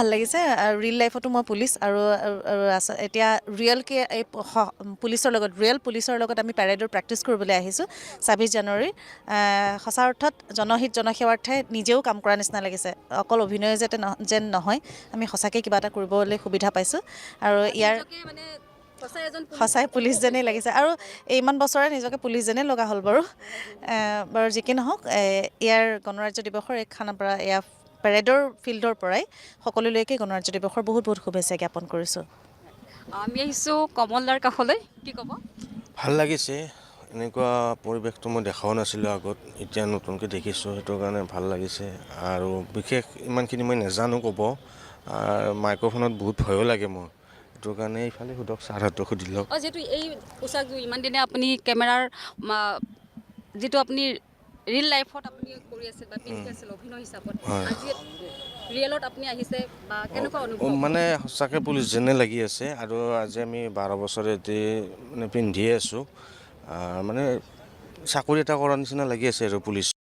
ভাল লাগিছে ৰিয়েল লাইফতো মই পুলিচ আৰু এতিয়া ৰিয়েলকৈ এই ৰিয়েল পুলিচৰ লগত আমি পেৰেডৰ প্ৰেক্টিচ কৰিবলৈ আহিছোঁ ২৬ জানুৱাৰীৰ সঁচা অৰ্থত জনহিত জনসেৱাৰ্থে নিজেও কাম কৰা নিচিনা লাগিছে অকল অভিনয় যেন নহয় আমি সঁচাকৈ কিবা এটা কৰিবলৈ সুবিধা পাইছোঁ আৰু ইয়াৰ সঁচাই পুলিচ যেনেই লাগিছে আৰু ইমান বছৰে নিজকে পুলিচ যেনেই লগা হ'ল বাৰু যি কি নহওক ইয়াৰ গণৰাজ্য দিৱসৰ এই খানাপাৰা এয়া পেৰেডৰ ফিল্ডৰ পৰাই সকলোলৈকে গণৰাজ্য দিৱসৰ বহুত বহুত শুভেচ্ছা জ্ঞাপন কৰিছোঁ আমি আহিছোঁ কমলদাৰ কাষলৈ কি ক'ব ভাল লাগিছে এনেকুৱা পৰিৱেশটো মই দেখাও নাছিলোঁ আগত এতিয়া নতুনকৈ দেখিছোঁ সেইটো কাৰণে ভাল লাগিছে আৰু বিশেষ ইমানখিনি মই নাজানো ক'ব মাইক্ৰফোনত বহুত ভয়ো লাগে মোৰ সেইটো কাৰণে এইফালে সোধক ছাৰহঁতক সুধি লওক যিহেতু এই পোচাকযোৰ ইমান দিনে আপুনি কেমেৰাৰ যিটো আপুনি ৰিয়েল লাইফত আপুনি কৰি আছিল বা পিন্ধি আছিল অভিনয় হিচাপত আজি ৰিয়েলত আপুনি আহিছে বা কেনেকুৱা অনুভৱ মানে সঁচাকৈ পুলিচ যেনে লাগি আছে আৰু আজি আমি 12 বছৰ এটি মানে পিন্ধিয়ে আছোঁ মানে চাকৰি এটা কৰাৰ নিচিনা লাগি আছে আৰু পুলিচ